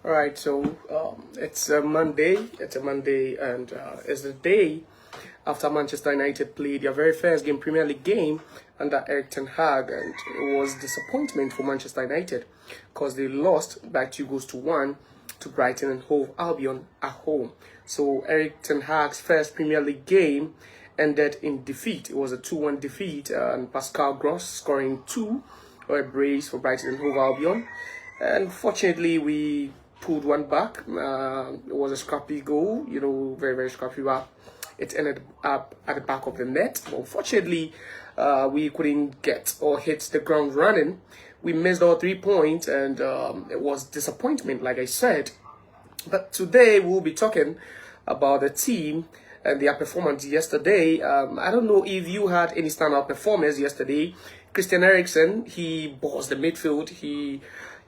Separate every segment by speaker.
Speaker 1: All right, so it's a Monday. It's a Monday, and it's the day after Manchester United played their very first Premier League game under Erik ten Hag, and it was disappointment for Manchester United because they lost by 2-1 to Brighton and Holve Albion at home. So Erik ten Hag's first Premier League game ended in defeat. It was a 2-1 defeat, and Pascal Gross scoring two, or a brace for Brighton and Hove Albion. And fortunately, we pulled one back. It was a scrappy goal, very, very scrappy, but it ended up at the back of the net. But unfortunately, we couldn't get or hit the ground running. We missed all 3 points, and it was disappointment, like I said. But today, we'll be talking about the team and their performance yesterday. I don't know if you had any standout performance yesterday. Christian Eriksen, he bossed the midfield. He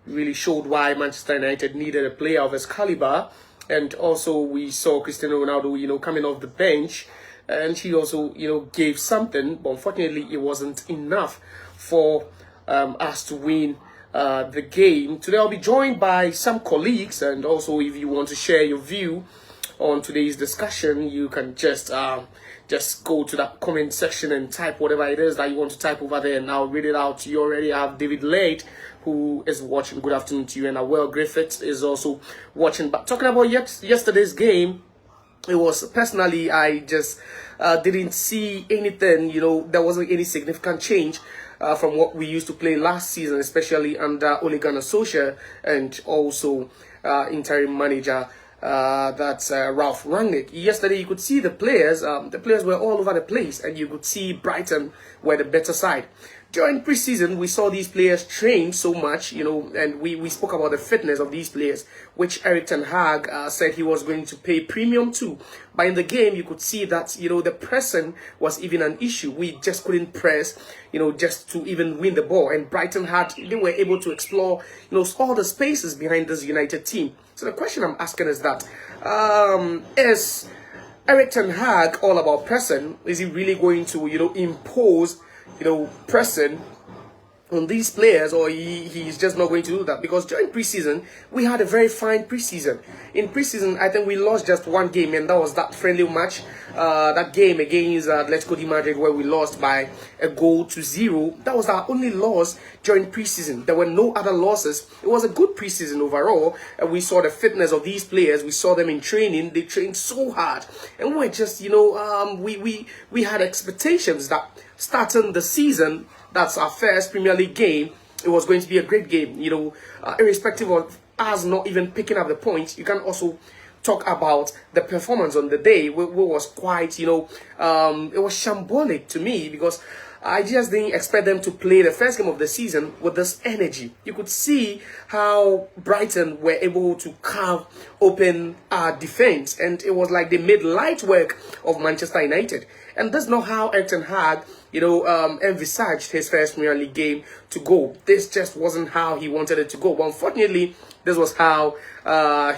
Speaker 1: really showed why Manchester United needed a player of his caliber. And also we saw Cristiano Ronaldo, coming off the bench, and he also, gave something, but unfortunately it wasn't enough for us to win the game. Today I'll be joined by some colleagues, and also if you want to share your view on today's discussion, you can just go to that comment section and type whatever it is that you want to type over there, and I'll read it out to you. Already have David Late, who is watching. Good afternoon to you. And Awel Griffiths is also watching. But talking about yesterday's game, it was personally, I just didn't see anything, there wasn't any significant change from what we used to play last season, especially under Ole Gunnar Solskjaer and also interim manager that's Ralph Rangnick. Yesterday, you could see the players were all over the place, and you could see Brighton were the better side. During preseason, we saw these players train so much, and we spoke about the fitness of these players, which Erik ten Hag said he was going to pay premium to. But in the game, you could see that, the pressing was even an issue. We just couldn't press, just to even win the ball. And Brighton they were able to explore, all the spaces behind this United team. So the question I'm asking is that, is Erik ten Hag all about pressing? Is he really going to, impose pressing on these players, or he's just not going to do that? Because during preseason, we had a very fine preseason. In preseason, I think we lost just one game, and that was that friendly match, that game against Atletico de Madrid, where we lost by 1-0. That was our only loss during preseason. There were no other losses. It was a good preseason overall, and we saw the fitness of these players. We saw them in training. They trained so hard, and we're just, we had expectations that starting the season, that's our first Premier League game, it was going to be a great game. Irrespective of us not even picking up the points, you can also talk about the performance on the day, which was quite, it was shambolic to me, because I just didn't expect them to play the first game of the season with this energy. You could see how Brighton were able to carve open our defense, and it was like they made light work of Manchester United. And that's not how Erik ten Hag, envisaged his first Premier League game to go. This just wasn't how he wanted it to go. But unfortunately, this was how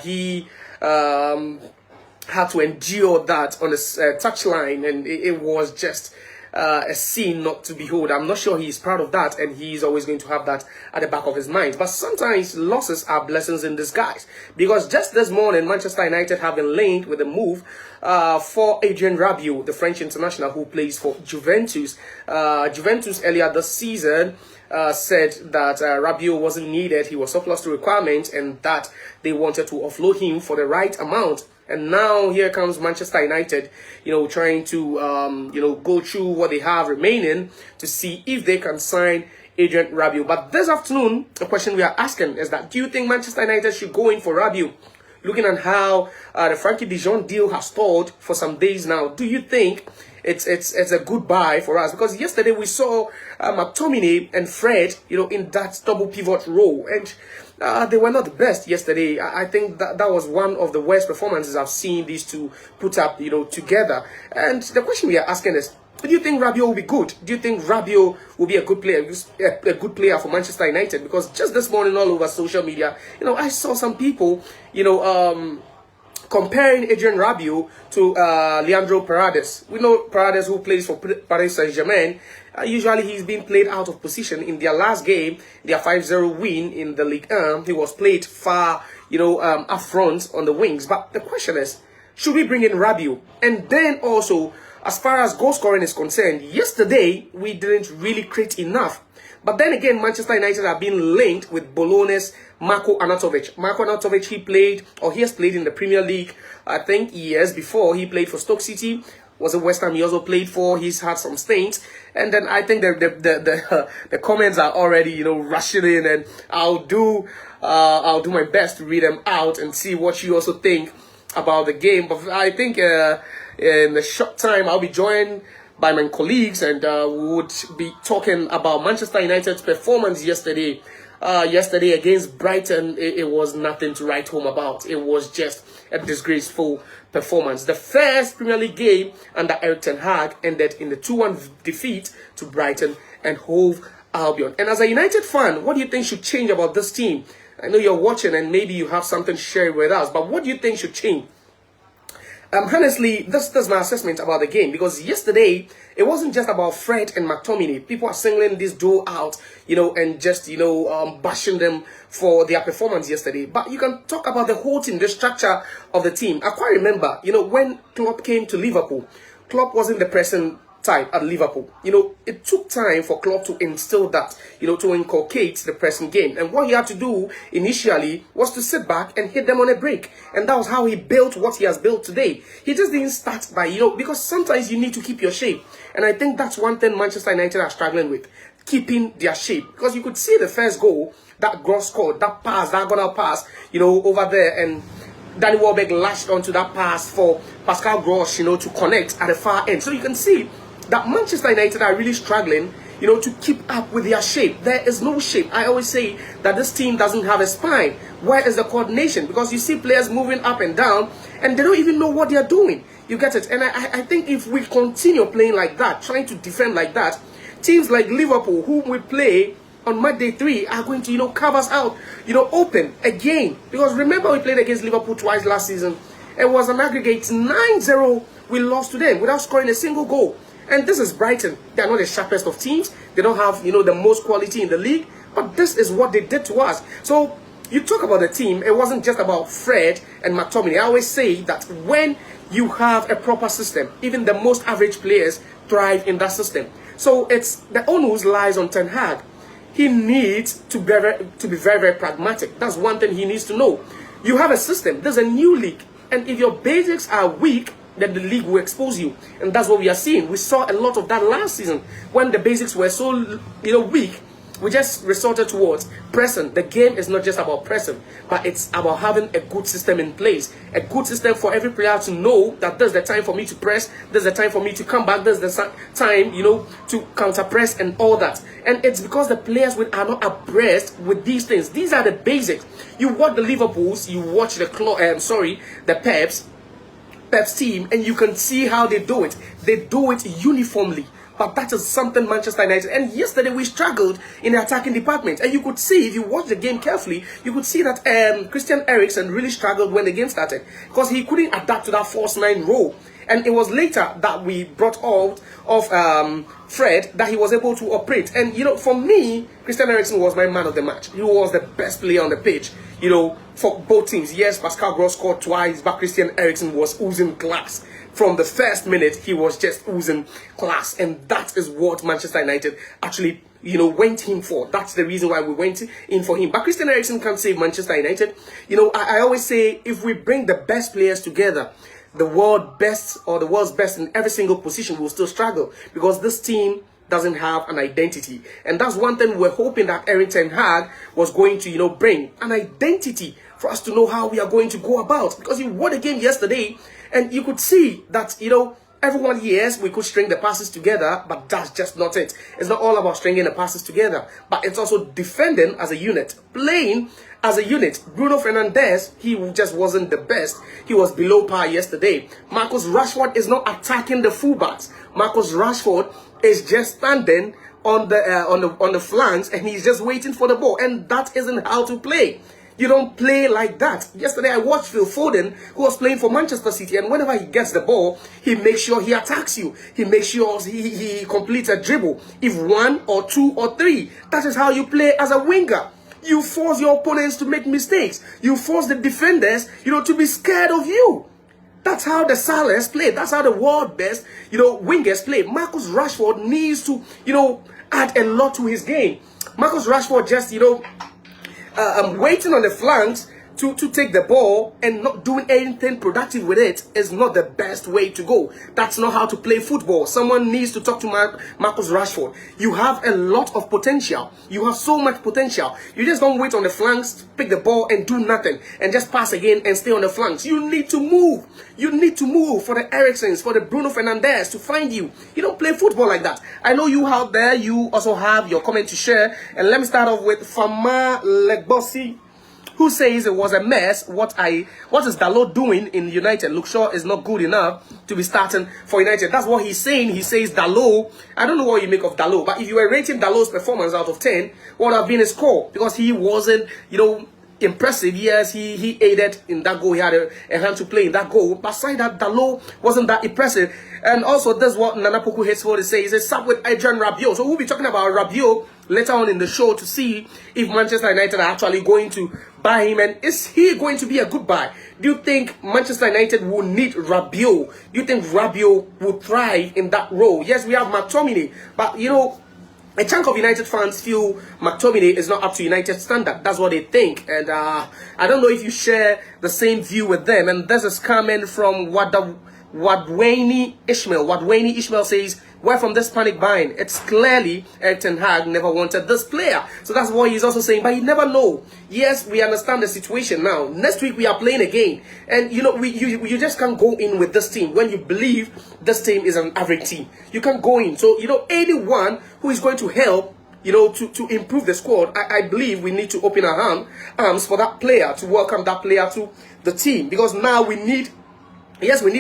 Speaker 1: he had to endure that on the touchline, and it was just a scene not to behold. I'm not sure he's proud of that, and he's always going to have that at the back of his mind. But sometimes losses are blessings in disguise, because just this morning, Manchester United have been linked with a move for Adrien Rabiot, the French international who plays for Juventus. Juventus earlier this season said that Rabiot wasn't needed. He was surplus to requirements, and that they wanted to offload him for the right amount. And now here comes Manchester United, trying to, go through what they have remaining to see if they can sign Adrien Rabiot. But this afternoon, the question we are asking is that, do you think Manchester United should go in for Rabiot? Looking at how the Frankie de Jong deal has stalled for some days now, do you think it's a good buy for us? Because yesterday we saw McTominay and Fred, in that double pivot role, and they were not the best yesterday. I think that was one of the worst performances I've seen these two put up, together. And the question we are asking is, do you think Rabiot will be good? Do you think Rabiot will be a good player for Manchester United? Because just this morning, all over social media, I saw some people, comparing Adrien Rabiot to Leandro Paredes. We know Paredes, who plays for Paris Saint-Germain, Usually he's been played out of position. In their last game, their 5-0 win in the league, he was played far, up front on the wings. But the question is, should we bring in Rabiot? And then also, as far as goal scoring is concerned, yesterday we didn't really create enough. But then again, Manchester United have been linked with Bologna's Marko Arnautovic. Marko Arnautovic, he has played in the Premier League, I think, years before. He played for Stoke City, was a West Ham he also played for. He's had some stints. And then I think the comments are already, rushing in, and I'll do my best to read them out and see what you also think about the game. But I think in a short time, I'll be joined by my colleagues, and we would be talking about Manchester United's performance yesterday. Yesterday against Brighton, it was nothing to write home about. It was just a disgraceful performance. The first Premier League game under Erik ten Hag ended in the 2-1 defeat to Brighton and Hove Albion. And as a United fan, what do you think should change about this team? I know you're watching and maybe you have something to share with us, but what do you think should change? Honestly, this is my assessment about the game, because yesterday it wasn't just about Fred and McTominay. People are singling this duo out, and just bashing them for their performance yesterday. But you can talk about the whole team, the structure of the team. I quite remember, when Klopp came to Liverpool, Klopp wasn't the person type at Liverpool. It took time for Klopp to instill that, to inculcate the pressing game. And what he had to do initially was to sit back and hit them on a break. And that was how he built what he has built today. He just didn't start by, because sometimes you need to keep your shape. And I think that's one thing Manchester United are struggling with, keeping their shape. Because you could see the first goal that Gross scored, that pass, diagonal pass, over there, and Danny Welbeck lashed onto that pass for Pascal Gross, to connect at the far end. So you can see that Manchester United are really struggling, to keep up with their shape. There is no shape. I always say that this team doesn't have a spine. Where is the coordination? Because you see players moving up and down, and they don't even know what they are doing. You get it? And I think if we continue playing like that, trying to defend like that, teams like Liverpool, whom we play on match day 3, are going to, carve us out, open again. Because remember, we played against Liverpool twice last season. It was an aggregate 9-0. We lost to them without scoring a single goal. And this is Brighton. They are not the sharpest of teams. They don't have, the most quality in the league. But this is what they did to us. So you talk about the team. It wasn't just about Fred and McTominay. I always say that when you have a proper system, even the most average players thrive in that system. So it's the onus lies on Ten Hag. He needs to be very, very pragmatic. That's one thing he needs to know. You have a system. There's a new league. And if your basics are weak, then the league will expose you. And that's what we are seeing. We saw a lot of that last season when the basics were so weak. We just resorted towards pressing. The game is not just about pressing, but it's about having a good system in place. A good system for every player to know that there's the time for me to press, there's the time for me to come back, there's the time, to counter press and all that. And it's because the players are not abreast with these things. These are the basics. You watch the Liverpools, you watch the Pep's team, and you can see how they do it. They do it uniformly. But that is something Manchester United. And yesterday we struggled in the attacking department. And you could see, if you watch the game carefully, you could see that Christian Eriksen really struggled when the game started, because he couldn't adapt to that false 9 role. And it was later that we brought out of Fred that he was able to operate. And, for me, Christian Eriksen was my man of the match. He was the best player on the pitch, for both teams. Yes, Pascal Gross scored twice, but Christian Eriksen was oozing class. From the first minute, he was just oozing class. And that is what Manchester United actually, went in for. That's the reason why we went in for him. But Christian Eriksen can't save Manchester United. I always say, if we bring the best players together, the world's best in every single position will still struggle, because this team doesn't have an identity. And that's one thing we're hoping that Erik ten Hag was going to, bring an identity for us to know how we are going to go about. Because you won the game yesterday, and you could see that, everyone, yes, we could string the passes together, but that's just not it. It's not all about stringing the passes together, but it's also defending as a unit, playing as a unit. Bruno Fernandes, he just wasn't the best. He was below par yesterday. Marcus Rashford is not attacking the fullbacks. Marcus Rashford is just standing on the flanks, and he's just waiting for the ball, and that isn't how to play. You don't play like that. Yesterday, I watched Phil Foden, who was playing for Manchester City, and whenever he gets the ball, he makes sure he attacks you. He makes sure he completes a dribble. If 1 or 2 or 3, that is how you play as a winger. You force your opponents to make mistakes. You force the defenders, to be scared of you. That's how the Salahs play. That's how the world best, wingers play. Marcus Rashford needs to, add a lot to his game. Marcus Rashford just, waiting on the flanks to take the ball and not doing anything productive with it is not the best way to go. That's not how to play football. Someone needs to talk to Marcus Rashford. You have a lot of potential. You have so much potential. You just don't wait on the flanks, pick the ball and do nothing and just pass again and stay on the flanks. You need to move. You need to move for the Ericssons, for the Bruno Fernandes to find you. You don't play football like that. I know you out there, you also have your comment to share. And let me start off with Fama Legbosi, who says it was a mess. What is Dalot doing in United? Luke Shaw is not good enough to be starting for United. That's what he's saying. He says Dalot, I don't know what you make of Dalot, but if you were rating Dalot's performance out of 10, what would have been his score? Because he wasn't, impressive. Yes, he aided in that goal. He had a hand to play in that goal. But aside that, Dalot wasn't that impressive. And also, that's what Nana Poku hates for to say. He says, start with Adrien Rabiot. So we'll be talking about Rabiot later on in the show to see if Manchester United are actually going to buy him. And is he going to be a good buy? Do you think Manchester United will need Rabiot? Do you think Rabiot will thrive in that role? Yes, we have McTominay. But, a chunk of United fans feel McTominay is not up to United standard. That's what they think. And I don't know if you share the same view with them. And this is coming from Wadwani Ishmael. Wadwani Ishmael says, where from this panic buying? It's clearly Erik ten Hag never wanted this player. So that's what he's also saying. But you never know. Yes, we understand the situation now. Next week we are playing again. And you just can't go in with this team when you believe this team is an average team. You can't go in. So, anyone who is going to help, to improve the squad, I believe we need to open our arms for that player, to welcome that player to the team. Because now we need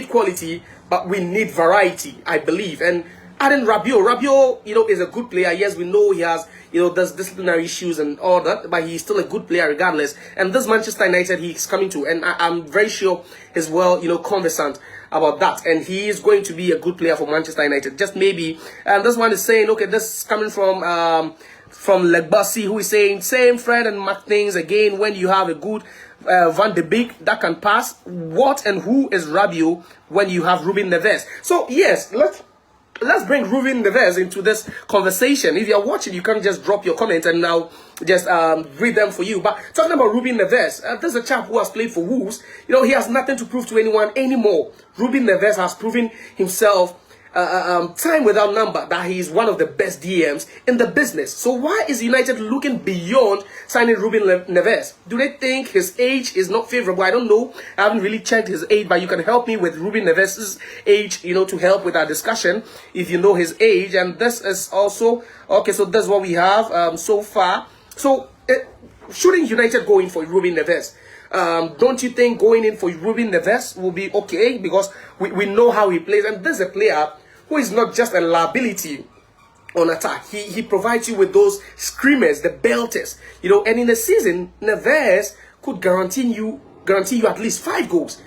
Speaker 1: quality, but we need variety, I believe. And Adrien Rabiot, is a good player. Yes, we know he has, those disciplinary issues and all that, but he's still a good player regardless. And this Manchester United he's coming to, and I'm very sure he's well, conversant about that. And he is going to be a good player for Manchester United. Just maybe, and this one is saying, okay, this is coming from Legbasi, who is saying, same Fred and Mark things again, when you have a good Van de Beek that can pass, what and who is Rabiot when you have Ruben Neves? So yes, let's bring Ruben Neves into this conversation. If you're watching, you can just drop your comments and now just read them for you. But talking about Ruben Neves, this is a chap who has played for Wolves. He has nothing to prove to anyone anymore. Ruben Neves has proven himself time without number that he is one of the best DMs in the business. So why is United looking beyond signing Ruben Neves? Do they think his age is not favorable? I don't know. I haven't really checked his age, but you can help me with Ruben Neves' age, to help with our discussion if you know his age. And this is also, okay, so that's what we have so far. So shouldn't United go in for Ruben Neves? Don't you think going in for Ruben Neves will be okay? Because we know how he plays, and this is a player who is not just a liability on attack. He provides you with those screamers, the belters, and in the season, Neves could guarantee you at least 5 goals.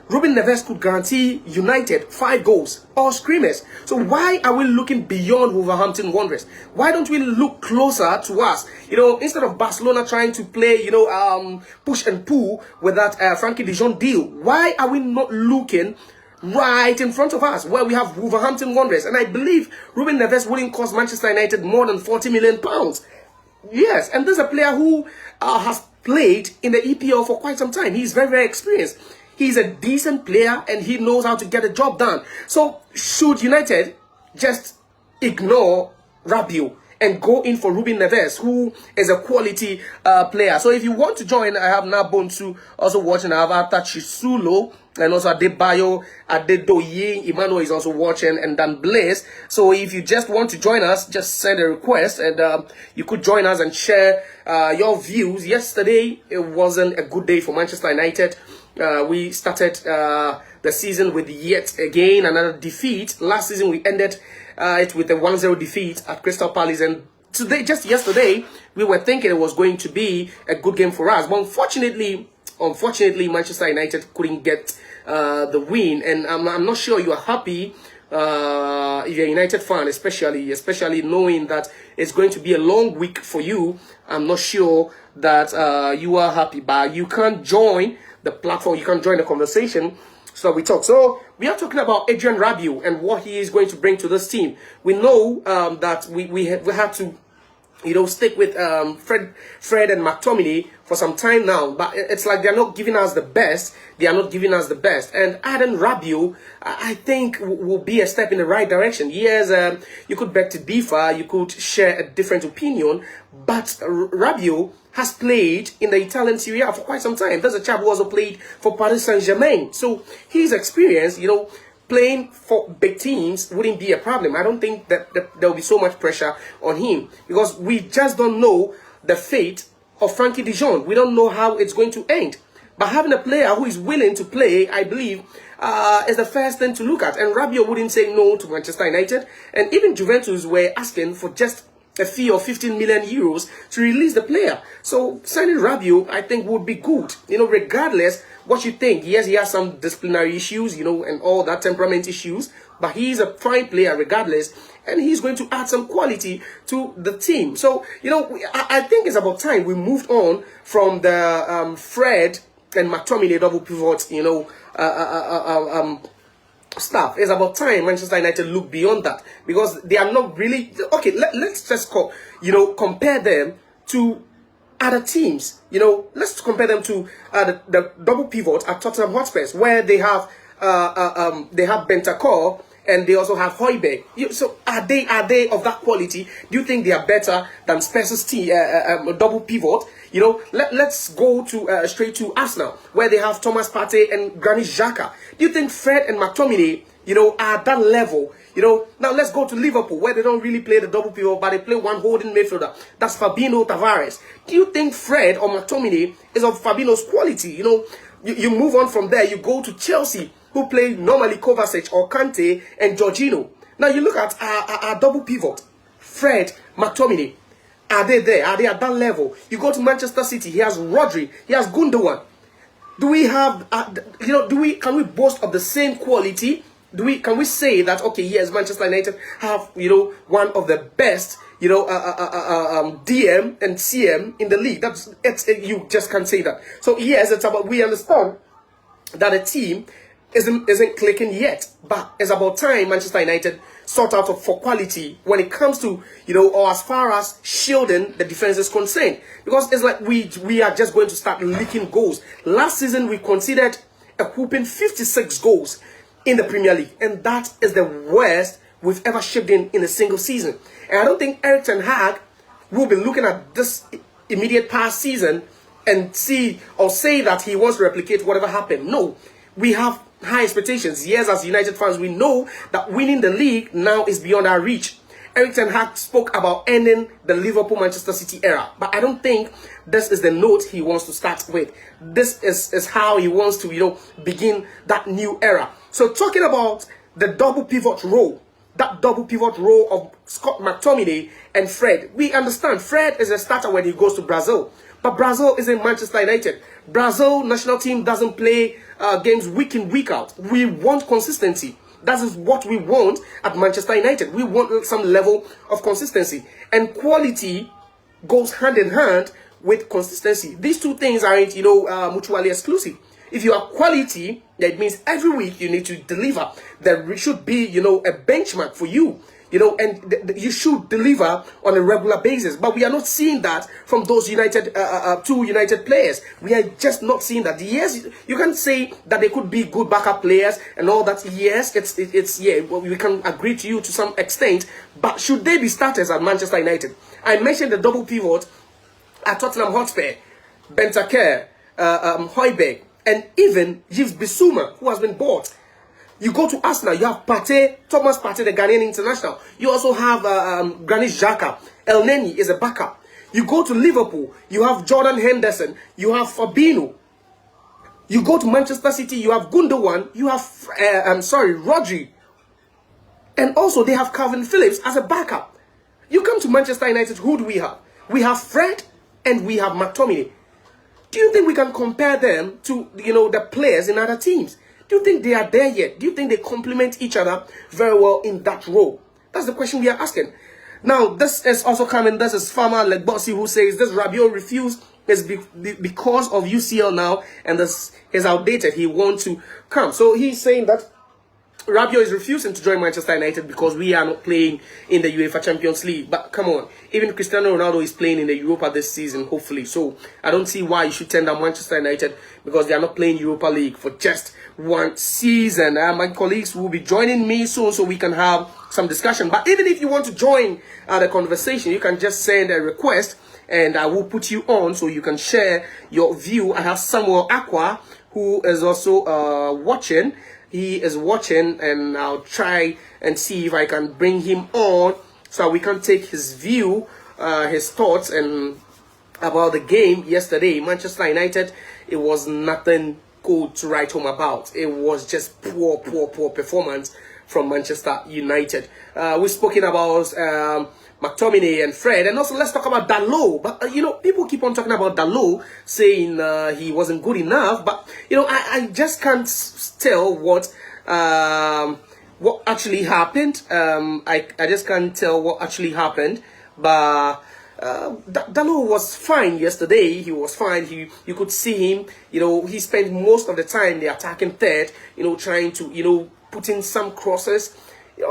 Speaker 1: Ruben Neves could guarantee United 5 goals, all screamers. So why are we looking beyond Wolverhampton Wanderers? Why don't we look closer to us? Instead of Barcelona trying to play, push and pull with that Frankie de Jong deal, why are we not looking right in front of us where we have Wolverhampton Wanderers? And I believe Ruben Neves wouldn't cost Manchester United more than £40 million. Yes, and this is a player who has played in the EPL for quite some time. He's very, very experienced. He's a decent player and he knows how to get the job done. So should United just ignore Rabiot and go in for Ruben Neves, who is a quality player? So if you want to join, I have Nabonsu also watching. I have Atachisulo and also Adebayo, Adedoye, Emmanuel is also watching, and Dan Blaze. So if you just want to join us, just send a request and you could join us and share your views. Yesterday, it wasn't a good day for Manchester United. We started the season with yet again another defeat. Last season we ended it with a 1-0 defeat at Crystal Palace, and today, just yesterday, we were thinking it was going to be a good game for us. But unfortunately, Manchester United couldn't get the win. And I'm not sure you are happy if you're a United fan, especially knowing that it's going to be a long week for you. I'm not sure that you are happy, but you can't join the platform, you can't join the conversation, so we talk. So we are talking about Adrien Rabiot and what he is going to bring to this team. We know that we have to, you know, stick with Fred and McTominay for some time now, but it's like they're not giving us the best. They are not giving us the best. And Adrien Rabiot, I think, will be a step in the right direction. Yes, you could beg to differ, you could share a different opinion, but Rabiot has played in the Italian Serie A for quite some time. There's a chap who also played for Paris Saint-Germain. So his experience, you know, playing for big teams wouldn't be a problem. I don't think that there will be so much pressure on him, because we just don't know the fate of Frankie de Jong. We don't know how it's going to end. But having a player who is willing to play, I believe, is the first thing to look at. And Rabiot wouldn't say no to Manchester United. And even Juventus were asking for just a fee of 15 million euros to release the player. So signing Rabiot, I think, would be good. You know, regardless what you think. Yes, he has some disciplinary issues, you know, and all that temperament issues, but he's a fine player regardless, and he's going to add some quality to the team. So, you know, I think it's about time we moved on from the Fred and McTominay double pivot, you know, stuff. It's about time Manchester United look beyond that, because they are not really okay. Let's just compare them to other teams. You know, let's compare them to the double pivot at Tottenham Hotspurs, where they have Bentancur and they also have Højbjerg. So are they of that quality? Do you think they are better than Spurs' team double pivot? You know, let's go to straight to Arsenal, where they have Thomas Partey and Granit Xhaka. Do you think Fred and McTominay, you know, are at that level? You know, now let's go to Liverpool, where they don't really play the double pivot, but they play one holding midfielder. That's Fabinho Tavares. Do you think Fred or McTominay is of Fabinho's quality? You know, you move on from there, you go to Chelsea, who play normally Kovacic or Kante and Jorginho. Now you look at our double pivot, Fred, McTominay. Are they there? Are they at that level? You go to Manchester City, he has Rodri, he has Gundogan. Do we have, can we boast of the same quality? Can we say that, okay, yes, Manchester United have, you know, one of the best, you know, DM and CM in the league? You just can't say that. So yes, it's about, we understand that a team isn't clicking yet, but it's about time Manchester United sort out for quality when it comes to, you know, or as far as shielding the defense is concerned, because it's like we are just going to start leaking goals. Last season we conceded a whooping 56 goals in the Premier League, and that is the worst we've ever shipped in a single season. And I don't think Erik ten Hag will be looking at this immediate past season and say that he wants to replicate whatever happened. No, we have high expectations. Yes, as United fans, we know that winning the league now is beyond our reach. Erik ten Hag spoke about ending the Liverpool-Manchester City era, but I don't think this is the note he wants to start with. This is how he wants to, you know, begin that new era. So talking about the double pivot role, that double pivot role of Scott McTominay and Fred, we understand Fred is a starter when he goes to Brazil, but Brazil isn't Manchester United. Brazil national team doesn't play games week in, week out. We want consistency. That is what we want at Manchester United. We want some level of consistency. And quality goes hand in hand with consistency. These two things aren't, you know, mutually exclusive. If you are quality, that means every week you need to deliver. There should be, you know, a benchmark for you. You know, and you should deliver on a regular basis. But we are not seeing that from those two United players. We are just not seeing that. Yes, you can say that they could be good backup players and all that. Yes, yeah, we can agree to you to some extent. But should they be starters at Manchester United? I mentioned the double pivot at Tottenham Hotspur, Bentancur, Højbjerg, and even Yves Bissouma, who has been bought. You go to Arsenal, you have Partey, Thomas Partey, the Ghanaian international. You also have Granit Xhaka. El Neni is a backup. You go to Liverpool, you have Jordan Henderson, you have Fabinho. You go to Manchester City, you have Gundogan, you have, Rodri. And also they have Calvin Phillips as a backup. You come to Manchester United, who do we have? We have Fred and we have McTominay. Do you think we can compare them to, the players in other teams? Do you think they are there yet? Do you think they complement each other very well in that role? That's the question we are asking. Now, this is also coming. This is Farmer Legbossi who says this Rabiot refused is because of UCL now, and this is outdated. He wants to come. So he's saying that Rabiot is refusing to join Manchester United because we are not playing in the UEFA Champions League. But come on, even Cristiano Ronaldo is playing in the Europa this season, hopefully. So I don't see why you should turn down Manchester United because they are not playing Europa League for just one season. My colleagues will be joining me soon so we can have some discussion. But even if you want to join the conversation, you can just send a request and I will put you on so you can share your view. I have Samuel Aqua who is also watching. He is watching, and I'll try and see if I can bring him on so we can take his view, his thoughts and about the game yesterday. Manchester United, it was nothing good to write home about. It was just poor performance from Manchester United. We've spoken about McTominay and Fred, and also let's talk about Dalot. But people keep on talking about Dalot, saying he wasn't good enough. But I just can't tell what actually happened. I just can't tell what actually happened. But Dalot was fine yesterday. He was fine. You could see him. He spent most of the time the attacking third. Trying to put in some crosses